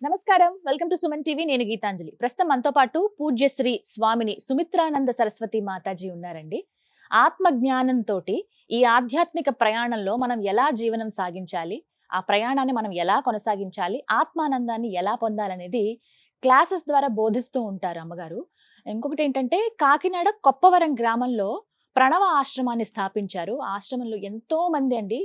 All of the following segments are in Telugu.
నమస్కారం, వెల్కమ్ టు సుమన్ టీవీ. నేను గీతాంజలి. ప్రస్తుతం మనతో పాటు పూజ్యశ్రీ స్వామిని సుమిత్రానంద సరస్వతి మాతాజీ ఉన్నారండి. ఆత్మ జ్ఞానంతో ఈ ఆధ్యాత్మిక ప్రయాణంలో మనం ఎలా జీవనం సాగించాలి, ఆ ప్రయాణాన్ని మనం ఎలా కొనసాగించాలి, ఆత్మానందాన్ని ఎలా పొందాలనేది క్లాసెస్ ద్వారా బోధిస్తూ ఉంటారు అమ్మగారు. ఇంకొకటి ఏంటంటే, కాకినాడ కొప్పవరం గ్రామంలో ప్రణవ ఆశ్రమాన్ని స్థాపించారు. ఆ ఆశ్రమంలో ఎంతో మంది అండి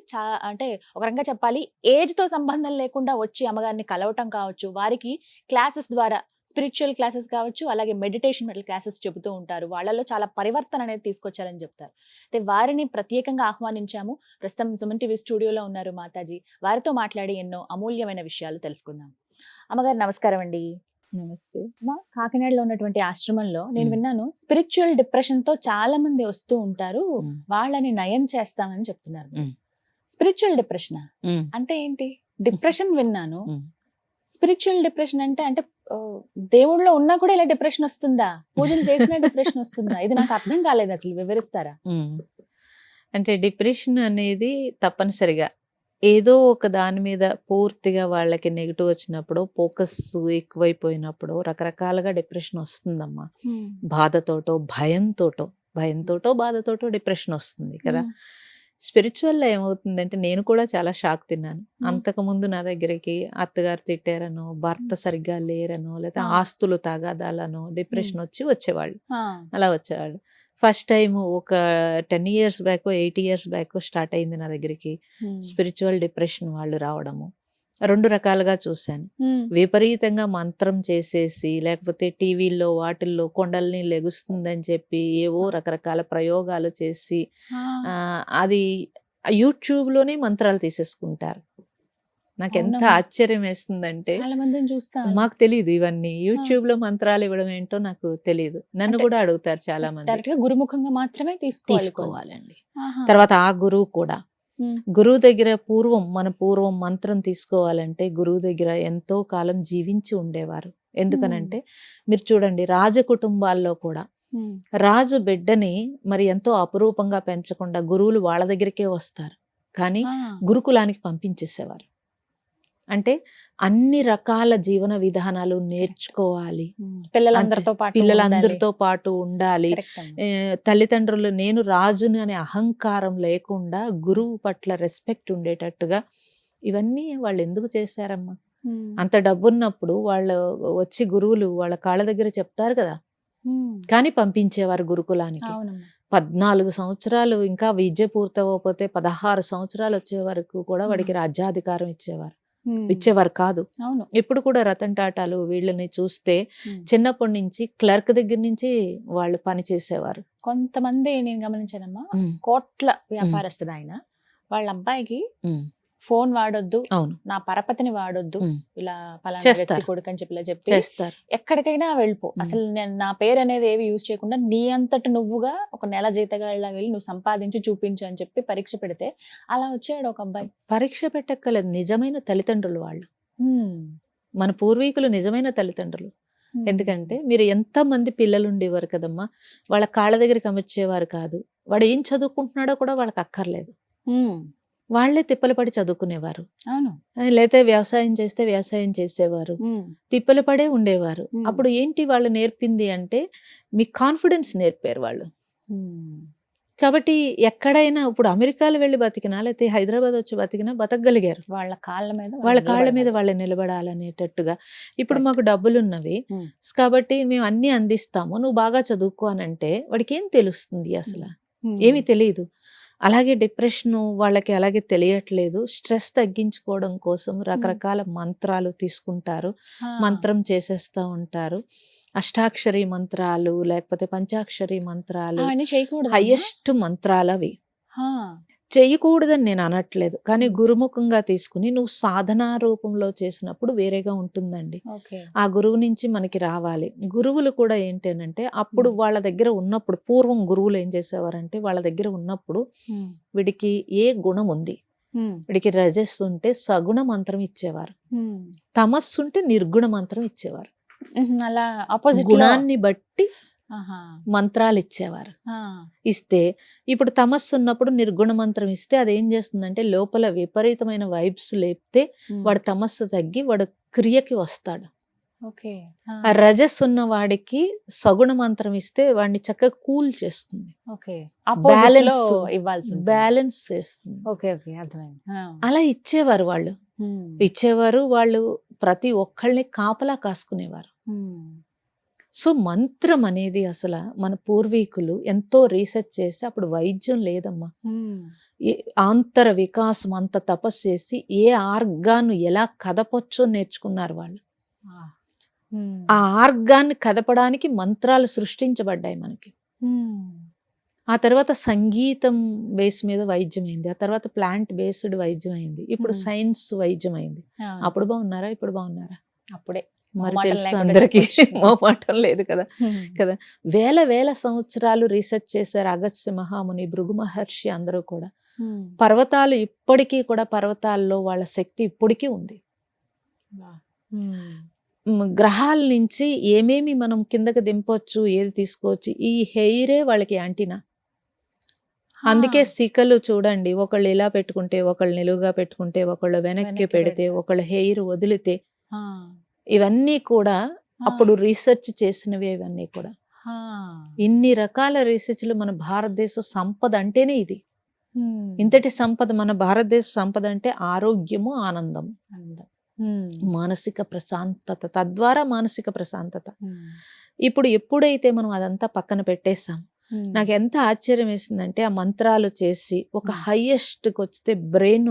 అంటే ఒక రకంగా చెప్పాలి, ఏజ్‌తో సంబంధం లేకుండా వచ్చి అమ్మగారిని కలవటం కావచ్చు, వారికి క్లాసెస్ ద్వారా స్పిరిచ్యువల్ క్లాసెస్ కావచ్చు, అలాగే మెడిటేషన్ క్లాసెస్ చెబుతూ ఉంటారు. వాళ్ళలో చాలా పరివర్తన అనేది తీసుకొచ్చారని చెప్తారు. అయితే వారిని ప్రత్యేకంగా ఆహ్వానించాము. ప్రస్తుతం సుమన్ టీవీ స్టూడియోలో ఉన్నారు మాతాజీ. వారితో మాట్లాడి ఎన్నో అమూల్యమైన విషయాలు తెలుసుకుందాం. అమ్మగారు నమస్కారం అండి. నమస్తే. కాకినాడలో ఉన్నటువంటి ఆశ్రమంలో నేను విన్నాను, స్పిరిచ్యువల్ డిప్రెషన్ తో చాలా మంది వస్తూ ఉంటారు, వాళ్ళని నయం చేస్తామని చెప్తున్నారు. స్పిరిచ్యువల్ డిప్రెషన్ అంటే ఏంటి? డిప్రెషన్ విన్నాను, స్పిరిచ్యువల్ డిప్రెషన్ అంటే అంటే దేవుళ్ళో ఉన్నా కూడా ఇలా డిప్రెషన్ వస్తుందా? పూజలు చేసిన డిప్రెషన్ వస్తుందా? ఇది నాకు అర్థం కాలేదు, అసలు వివరిస్తారా? అంటే డిప్రెషన్ అనేది తప్పనిసరిగా ఏదో ఒక దాని మీద పూర్తిగా వాళ్ళకి నెగిటివ్ వచ్చినప్పుడు, ఫోకస్ ఎక్కువైపోయినప్పుడు రకరకాలుగా డిప్రెషన్ వస్తుందమ్మా. బాధతోటో భయంతోటో బాధతోటో డిప్రెషన్ వస్తుంది కదా. స్పిరిచువల్లో ఏమవుతుందంటే, నేను కూడా చాలా షాక్ తిన్నాను. అంతకుముందు నా దగ్గరికి అత్తగారు తిట్టారనో, భర్త సరిగ్గా లేరనో, లేదా ఆస్తులు తగాదాలనో డిప్రెషన్ వచ్చేవాళ్ళు. అలా వచ్చేవాళ్ళు. ఫస్ట్ టైం ఒక 10 years back 8 years back start అయింది నా దగ్గరికి స్పిరిచువల్ డిప్రెషన్ వాళ్ళు రావడము. 2 రకాలుగా చూశాను. విపరీతంగా మంత్రం చేసేసి, లేకపోతే టీవీల్లో వాటిల్లో కొండల్ని లెగుస్తుందని చెప్పి ఏవో రకరకాల ప్రయోగాలు చేసి అది యూట్యూబ్లోనే మంత్రాలు తీసేసుకుంటారు. నాకు ఎంత ఆశ్చర్యం వేస్తుందంటే, మాకు తెలియదు ఇవన్నీ. యూట్యూబ్ లో మంత్రాలు ఇవ్వడం ఏంటో నాకు తెలియదు. నన్ను కూడా అడుగుతారు చాలా మంది. గురుముఖంగా మాత్రమే తీసుకోవాలండి. తర్వాత ఆ గురువు కూడా, గురువు దగ్గర మన పూర్వం మంత్రం తీసుకోవాలంటే గురువు దగ్గర ఎంతో కాలం జీవించి ఉండేవారు. ఎందుకనంటే, మీరు చూడండి, రాజ కుటుంబాల్లో కూడా రాజు బిడ్డని మరి ఎంతో అపురూపంగా పెంచకుండా గురువులు వాళ్ళ దగ్గరికే వస్తారు, కానీ గురుకులానికి పంపించేసేవారు. అంటే అన్ని రకాల జీవన విధానాలు నేర్చుకోవాలి, పిల్లలందరితో పాటు ఉండాలి. తల్లిదండ్రులు నేను రాజుని అనే అహంకారం లేకుండా గురువు పట్ల రెస్పెక్ట్ ఉండేటట్టుగా ఇవన్నీ వాళ్ళు ఎందుకు చేశారమ్మా? అంత డబ్బున్నప్పుడు వాళ్ళు వచ్చి గురువులు వాళ్ళ కాళ్ళ దగ్గర చెప్తారు కదా, కానీ పంపించేవారు గురుకులానికి. 14 సంవత్సరాలు ఇంకా విద్య పూర్తవకపోతే 16 సంవత్సరాలు వచ్చే వరకు కూడా వాడికి రాజ్యాధికారం ఇచ్చేవారు కాదు. ఇప్పుడు కూడా రతన్ టాటాలు వీళ్ళని చూస్తే చిన్నప్పటి నుంచి క్లర్క్ దగ్గర నుంచి వాళ్ళు పని చేసేవారు. కొంతమంది నేను గమనించానమ్మా, కోట్ల వ్యాపారస్తుడు ఆయన, వాళ్ళ అబ్బాయికి ఫోన్ వాడొద్దు, నా పరపతిని వాడొద్దు, ఇలా పలానా వ్యక్తి కొడుకు అని చెప్పి చేస్తారు. ఎక్కడికైనా వెళ్ళిపో, అసలు నా పేరు అనేది ఏవి యూజ్ చేయకుండా నీ అంతటి నువ్వుగా ఒక నెల జీతగాళ్ళ వెళ్ళి నువ్వు సంపాదించి చూపించు అని చెప్పి పరీక్ష పెడితే అలా వచ్చాడు ఒక అబ్బాయి. పరీక్ష పెట్టక్కలేదు, నిజమైన తల్లిదండ్రులు వాళ్ళు. మన పూర్వీకులు నిజమైన తల్లిదండ్రులు. ఎందుకంటే మీరు ఎంత మంది పిల్లలు ఉండేవారు కదమ్మా, వాళ్ళ కాళ్ళ దగ్గరికి అమర్చేవారు కాదు. వాడు ఏం చదువుకుంటున్నాడో కూడా వాళ్ళకి అక్కర్లేదు, వాళ్లే తిప్పలు పడి చదువుకునేవారు. లేతే వ్యవసాయం చేస్తే వ్యవసాయం చేసేవారు, తిప్పలు పడే ఉండేవారు. అప్పుడు ఏంటి వాళ్ళు నేర్పింది అంటే, మీ కాన్ఫిడెన్స్ నేర్పారు వాళ్ళు. కాబట్టి ఎక్కడైనా ఇప్పుడు అమెరికాలో వెళ్ళి బతికినా, లేకపోతే హైదరాబాద్ వచ్చి బతికినా బతకగలిగారు. వాళ్ళ కాళ్ళ మీద వాళ్ళు నిలబడాలనేటట్టుగా. ఇప్పుడు మాకు డబ్బులు ఉన్నవి కాబట్టి మేము అన్ని అందిస్తాము, నువ్వు బాగా చదువుకో అని అంటే వాడికి ఏం తెలుస్తుంది? అసలు ఏమీ తెలియదు. అలాగే డిప్రెషన్ వాళ్ళకి అలాగే తెలియట్లేదు. స్ట్రెస్ తగ్గించుకోవడం కోసం రకరకాల మంత్రాలు తీసుకుంటారు, మంత్రం చేసేస్తూ ఉంటారు. అష్టాక్షరి మంత్రాలు, లేకపోతే పంచాక్షరి మంత్రాలు, హైయెస్ట్ మంత్రాలు అవి. చేయకూడదని నేను అనట్లేదు, కానీ గురుముఖంగా తీసుకుని నువ్వు సాధనా రూపంలో చేసినప్పుడు వేరేగా ఉంటుందండి. ఆ గురువు నుంచి మనకి రావాలి. గురువులు కూడా ఏంటంటే, అప్పుడు వాళ్ళ దగ్గర ఉన్నప్పుడు, పూర్వం గురువులు ఏం చేసేవారంటే, వాళ్ళ దగ్గర ఉన్నప్పుడు వీడికి ఏ గుణం ఉంది, వీడికి రజస్సు ఉంటే సగుణ మంత్రం ఇచ్చేవారు, తమస్సు ఉంటే నిర్గుణ మంత్రం ఇచ్చేవారు. అలా ఆపోజిట్ గుణాన్ని బట్టి మంత్రాలు ఇచ్చేవారు. ఇస్తే ఇప్పుడు తమస్సు ఉన్నప్పుడు నిర్గుణ మంత్రం ఇస్తే అదేం చేస్తుందంటే, లోపల విపరీతమైన వైబ్స్ లేపితే వాడు తమస్సు తగ్గి వాడు క్రియకి వస్తాడు. ఓకే. ఆ రజస్ ఉన్న వాడికి సగుణ మంత్రం ఇస్తే వాడిని చక్కగా కూల్ చేస్తుంది, ఓకే. ఆపోజిట్ లో బ్యాలెన్స్ ఇవ్వాల్సి ఉంటుంది. బ్యాలెన్స్ చేస్తుంది. ఓకే, ఓకే, అర్థమైంది. అలా ఇచ్చేవారు వాళ్ళు. ఇచ్చేవారు వాళ్ళు, ప్రతి ఒక్కళ్ళని కాపలా కాసుకునేవారు. సో మంత్రం అనేది అసలు మన పూర్వీకులు ఎంతో రీసెర్చ్ చేసి, అప్పుడు వైద్యం లేదమ్మా, ఆంతర వికాసం అంత తపస్సు చేసి ఏ ఆర్గాన్ ఎలా కదపొచ్చో నేర్చుకున్నారు వాళ్ళు. ఆ ఆర్గాన్ కదపడానికి మంత్రాలు సృష్టించబడ్డాయి మనకి. ఆ తర్వాత సంగీతం బేస్ మీద వైద్యం అయింది, ఆ తర్వాత ప్లాంట్ బేస్డ్ వైద్యం అయింది, ఇప్పుడు సైన్స్ వైద్యం అయింది. అప్పుడు బాగున్నారా, ఇప్పుడు బాగున్నారా? అప్పుడే మరి మొహమాటం తెలుసు లేకుండా అందరికి, చెప్పొచ్చు. మోమాటం లేదు కదా. కదా, వేల వేల సంవత్సరాలు రీసెర్చ్ చేశారు అగస్త్య మహాముని, భృగు మహర్షి, అందరూ కూడా. పర్వతాలు ఇప్పటికీ కూడా, పర్వతాల్లో వాళ్ళ శక్తి ఇప్పటికీ ఉంది. గ్రహాల నుంచి ఏమేమి మనం కిందకి దింపొచ్చు, ఏది తీసుకోవచ్చు, ఈ హెయిరే వాళ్ళకి యాంటీనా. అందుకే సికలు చూడండి, ఒకళ్ళు ఇలా పెట్టుకుంటే, ఒకళ్ళు నిలువుగా పెట్టుకుంటే, ఒకళ్ళు వెనక్కి పెడితే, ఒకళ్ళు హెయిర్ వదిలితే, ఇవన్నీ కూడా అప్పుడు రీసెర్చ్ చేసినవి. ఇవన్నీ కూడా ఇన్ని రకాల రీసెర్చ్లు. మన భారతదేశ సంపద అంటేనే ఇది. ఇంతటి సంపద, మన భారతదేశ సంపద అంటే ఆరోగ్యము, ఆనందము, మానసిక ప్రశాంతత, తద్వారా మానసిక ప్రశాంతత. ఇప్పుడు ఎప్పుడైతే మనం అదంతా పక్కన పెట్టేసాం, నాకు ఎంత ఆశ్చర్యం వేసిందంటే, ఆ మంత్రాలు చేసి ఒక హైయెస్ట్కి వస్తే బ్రెయిన్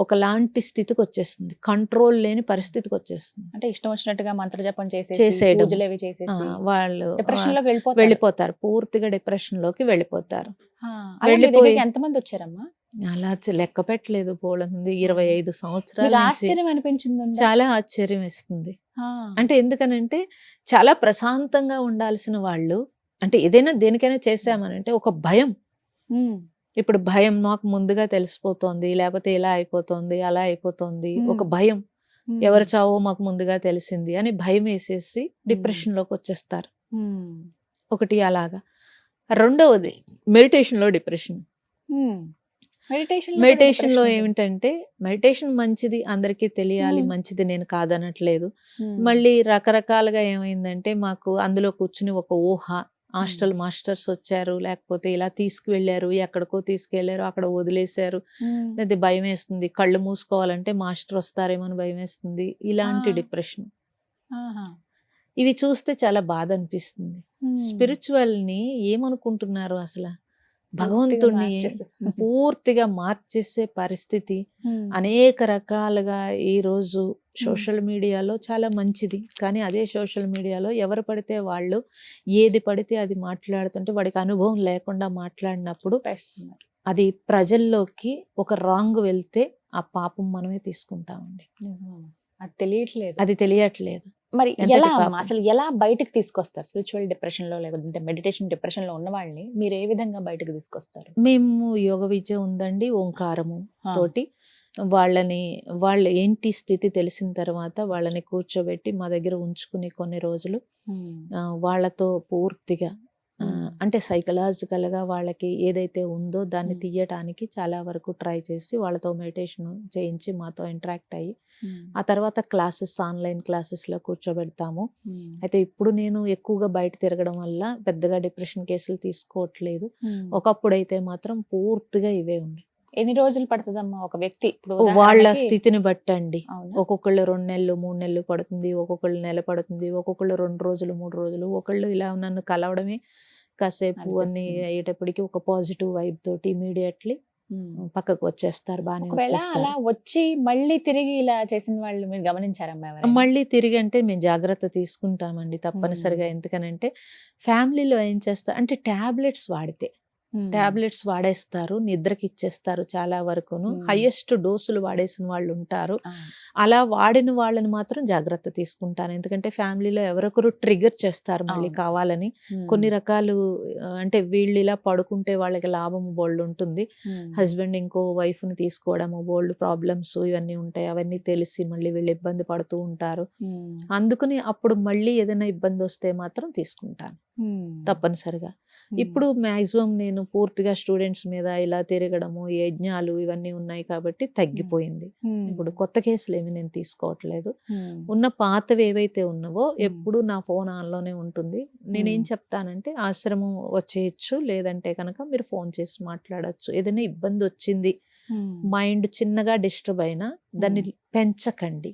ఒకలాంటి స్థితికి వచ్చేస్తుంది, కంట్రోల్ లేని పరిస్థితికి వచ్చేస్తుంది. అంటే ఇష్టం వచ్చినట్టుగా మంత్ర జపం చేసేయడం, వాళ్ళు వెళ్ళిపోతారు, పూర్తిగా డిప్రెషన్ లోకి వెళ్ళిపోతారు. వెళ్ళిపోయి ఎంతమంది వచ్చారమ్మా? అలా లెక్క పెట్టలేదు, పోలంది 25 సంవత్సరాలు. ఆశ్చర్యం అనిపించింది, చాలా ఆశ్చర్యం వేస్తుంది. అంటే ఎందుకనంటే చాలా ప్రశాంతంగా ఉండాల్సిన వాళ్ళు, అంటే ఏదైనా దేనికైనా చేసామనంటే ఒక భయం. ఇప్పుడు భయం మాకు ముందుగా తెలిసిపోతుంది, లేకపోతే ఇలా అయిపోతుంది, అలా అయిపోతుంది, ఒక భయం, ఎవరు చావో మాకు ముందుగా తెలిసింది అని భయం వేసేసి డిప్రెషన్ లోకి వచ్చేస్తారు. ఒకటి అలాగా. రెండవది మెడిటేషన్ లో డిప్రెషన్. మెడిటేషన్ లో ఏమిటంటే, మెడిటేషన్ మంచిది, అందరికీ తెలియాలి, మంచిది, నేను కాదనట్లేదు. మళ్ళీ రకరకాలుగా ఏమైందంటే, మాకు అందులో కూర్చుని ఒక ఊహ, హాస్టల్ మాస్టర్స్ వచ్చారు, లేకపోతే ఇలా తీసుకువెళ్ళారు, ఎక్కడికో తీసుకెళ్లారు, అక్కడ వదిలేశారు, లేదా భయం వేస్తుంది, కళ్ళు మూసుకోవాలంటే మాస్టర్ వస్తారేమో అని భయం వేస్తుంది, ఇలాంటి డిప్రెషన్. ఇవి చూస్తే చాలా బాధ అనిపిస్తుంది. స్పిరిచువల్ ని ఏమనుకుంటున్నారు అసలు, భగవంతుణ్ణి పూర్తిగా మార్చేసే పరిస్థితి అనేక రకాలుగా ఈ రోజు సోషల్ మీడియాలో చాలా మంచిది. కానీ అదే సోషల్ మీడియాలో ఎవరు పడితే వాళ్ళు ఏది పడితే అది మాట్లాడుతుంటే, వాడికి అనుభవం లేకుండా మాట్లాడినప్పుడు అది ప్రజల్లోకి ఒక రాంగ్ వెళ్తే ఆ పాపం మనమే తీసుకుంటామండి. అది తెలియట్లేదు. మరి ఎలా అసలు ఎలా బయటకు తీసుకొస్తారు స్పిరిచువల్ డిప్రెషన్ లో, లేకపోతే మెడిటేషన్ డిప్రెషన్ లో ఉన్న వాళ్ళని మీరు ఏ విధంగా బయటకు తీసుకొస్తారు? మేము యోగ విద్య ఉందండి, ఓంకారము తోటి వాళ్ళు ఏంటి స్థితి తెలిసిన తర్వాత వాళ్ళని కూర్చోబెట్టి మా దగ్గర ఉంచుకుని కొన్ని రోజులు వాళ్ళతో పూర్తిగా అంటే సైకలాజికల్ గా వాళ్ళకి ఏదైతే ఉందో దాన్ని తీయటానికి చాలా వరకు ట్రై చేసి, వాళ్ళతో మెడిటేషన్ చేయించి మాతో ఇంటరాక్ట్ అయ్యి, ఆ తర్వాత క్లాసెస్, ఆన్లైన్ క్లాసెస్ లో కూర్చోబెడతాము. అయితే ఇప్పుడు నేను ఎక్కువగా బయట తిరగడం వల్ల పెద్దగా డిప్రెషన్ కేసులు తీసుకోవట్లేదు. ఒకప్పుడు అయితే మాత్రం పూర్తిగా ఇవే ఉండే. ఎన్ని రోజులు పడుతుందమ్మా ఒక వ్యక్తి? వాళ్ళ స్థితిని బట్టండి. ఒక్కొక్కళ్ళు 2 నెలలు 3 నెలలు పడుతుంది, ఒక్కొక్కళ్ళు నెల పడుతుంది, ఒక్కొక్కళ్ళు 2 రోజులు 3 రోజులు. ఒకళ్ళు ఇలా నన్ను కలవడమే కాసేపు అన్ని అయ్యేటప్పటికి ఒక పాజిటివ్ వైబ్ తోటి ఇమీడియట్లీ పక్కకు వచ్చేస్తారు, బాగానే వచ్చేస్తారు. వచ్చి మళ్ళీ తిరిగి ఇలా చేసిన వాళ్ళు మీరు గమనించారమ్మా? మళ్ళీ తిరిగి అంటే మేము జాగ్రత్త తీసుకుంటామండి తప్పనిసరిగా. ఎందుకనంటే ఫ్యామిలీలో ఏం చేస్తారు అంటే టాబ్లెట్స్ వాడేస్తారు, నిద్రకి ఇచ్చేస్తారు చాలా వరకును. హైయెస్ట్ డోసులు వాడేసిన వాళ్ళు ఉంటారు. అలా వాడిన వాళ్ళని మాత్రం జాగ్రత్త తీసుకుంటాను. ఎందుకంటే ఫ్యామిలీలో ఎవరొకరు ట్రిగర్ చేస్తారు మళ్ళీ కావాలని. కొన్ని రకాలు అంటే వీళ్ళు ఇలా పడుకుంటే వాళ్ళకి లాభం బోల్డ్ ఉంటుంది, హస్బెండ్ ఇంకో వైఫ్ ని తీసుకోవడము, బోల్డ్ ప్రాబ్లమ్స్ ఇవన్నీ ఉంటాయి. అవన్నీ తెలిసి మళ్ళీ వీళ్ళు ఇబ్బంది పడుతూ ఉంటారు. అందుకని అప్పుడు మళ్ళీ ఏదైనా ఇబ్బంది వస్తే మాత్రం తీసుకుంటాను తప్పనిసరిగా. ఇప్పుడు మాక్సిమం నేను పూర్తిగా స్టూడెంట్స్ మీద ఇలా తిరగడము, యజ్ఞాలు ఇవన్నీ ఉన్నాయి కాబట్టి తగ్గిపోయింది. ఇప్పుడు కొత్త కేసులు ఏమి నేను తీసుకోవట్లేదు. ఉన్న పాతవి ఏవైతే ఉన్నావో ఎప్పుడు నా ఫోన్ ఆన్లోనే ఉంటుంది. నేనేం చెప్తానంటే ఆశ్రమం వచ్చేయచ్చు, లేదంటే కనుక మీరు ఫోన్ చేసి మాట్లాడచ్చు. ఏదైనా ఇబ్బంది వచ్చింది, మైండ్ చిన్నగా డిస్టర్బ్ అయినా దాన్ని పెంచకండి,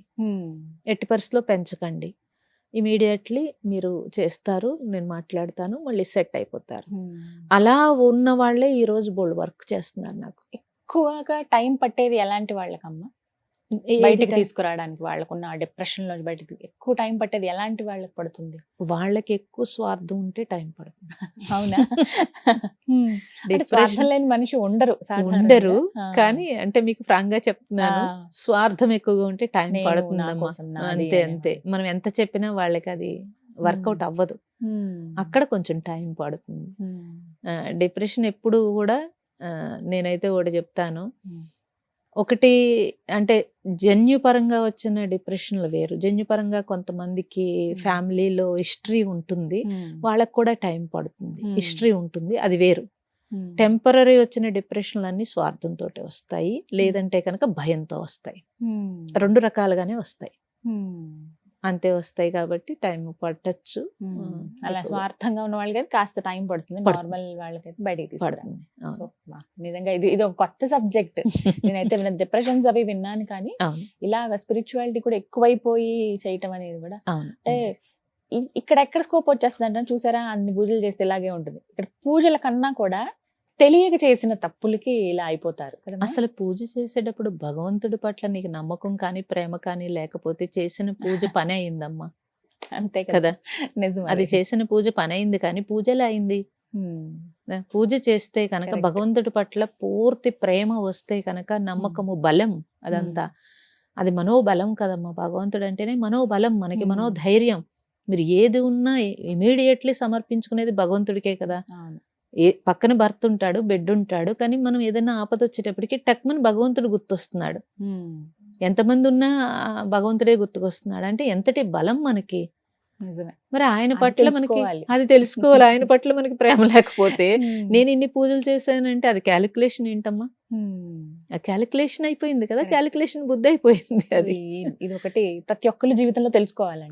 ఎట్టి పరిస్థితిలో పెంచకండి. ఇమీడియట్లీ మీరు చేస్తారు, నేను మాట్లాడతాను, మళ్ళీ సెట్ అయిపోతారు. అలా ఉన్న వాళ్ళే ఈ రోజు బోల్డ్ వర్క్ చేస్తున్నారు. నాకు ఎక్కువగా టైం పట్టేది ఎలాంటి వాళ్ళకమ్మా బయటకు తీసుకురావడానికి? వాళ్ళకున్న డిప్రెషన్ లో బయటకు ఎక్కువ టైం పట్టేది ఎలాంటి వాళ్ళకి పడుతుంది? వాళ్ళకి ఎక్కువ స్వార్థం ఉంటే టైం పడుతుంది. అవునా? స్వార్థం లేని మనిషి ఉండరు ఉండరు, కానీ అంటే మీకు ఫ్రాంక్ గా చెప్తున్నాను, స్వార్థం ఎక్కువగా ఉంటే టైం పడుతుందమ్మా. అంతే అంతే. మనం ఎంత చెప్పినా వాళ్ళకి అది వర్కౌట్ అవ్వదు. అక్కడ కొంచెం టైం పడుతుంది. డిప్రెషన్ ఎప్పుడు కూడా నేనైతే ఒకటి చెప్తాను, ఒకటి అంటే జన్యుపరంగా వచ్చిన డిప్రెషన్లు వేరు. జన్యుపరంగా కొంతమందికి ఫ్యామిలీలో హిస్టరీ ఉంటుంది, వాళ్ళకు కూడా టైం పడుతుంది, హిస్టరీ ఉంటుంది, అది వేరు. టెంపరరీ వచ్చిన డిప్రెషన్లు అన్ని స్వార్థంతో వస్తాయి, లేదంటే కనుక భయంతో వస్తాయి. రెండు రకాలుగానే వస్తాయి, అంతే వస్తాయి. కాబట్టి టైం పట్టచ్చు. అలా స్వార్థంగా ఉన్న వాళ్ళకి కాస్త టైం పడుతుంది, నార్మల్ వాళ్ళకైతే బయటికి తీసుకురావాలి. నిజంగా ఇది ఒక కొత్త సబ్జెక్ట్. నేనైతే డిప్రెషన్స్ అవి విన్నాను, కానీ ఇలాగ స్పిరిచువాలిటీ కూడా ఎక్కువైపోయి చేయటం అనేది కూడా అంటే ఇక్కడ ఎక్కడ స్కోప్ వచ్చేస్తుంది అంటే, చూసారా అన్ని పూజలు చేస్తే ఇలాగే ఉంటుంది. ఇక్కడ పూజల కన్నా కూడా తెలియక చేసిన తప్పులకి ఇలా అయిపోతారు. అసలు పూజ చేసేటప్పుడు భగవంతుడి పట్ల నీకు నమ్మకం కానీ ప్రేమ కానీ లేకపోతే చేసిన పూజ పని అయిందమ్మా. అంతే కదా, నిజం. అది చేసిన పూజ పని అయింది, కానీ పూజలే అయింది. పూజ చేస్తే కనుక భగవంతుడి పట్ల పూర్తి ప్రేమ వస్తే కనుక నమ్మకము, బలం, అదంతా అది మనోబలం కదమ్మా. భగవంతుడు అంటేనే మనోబలం, మనకి మనోధైర్యం. మీరు ఏది ఉన్నా ఇమీడియట్లీ సమర్పించుకునేది భగవంతుడికే కదా. పక్కన భర్త ఉంటాడు, బెడ్ ఉంటాడు, కానీ మనం ఏదైనా ఆపద వచ్చేటప్పటికి టక్మని భగవంతుడు గుర్తొస్తున్నాడు. ఎంతమంది ఉన్నా భగవంతుడే గుర్తుకొస్తున్నాడు అంటే ఎంతటి బలం మనకి. మరి ఆయన పట్ల మనకి అది తెలుసుకోవాలి. ఆయన పట్ల మనకి ప్రేమ లేకపోతే నేను ఇన్ని పూజలు చేశానంటే అది క్యాలిక్యులేషన్ ఏంటమ్మా? ఆ క్యాలిక్యులేషన్ అయిపోయింది కదా, క్యాలిక్యులేషన్ బుద్ధి అయిపోయింది. అది ఇది ఒకటి ప్రతి ఒక్కరి జీవితంలో తెలుసుకోవాలి.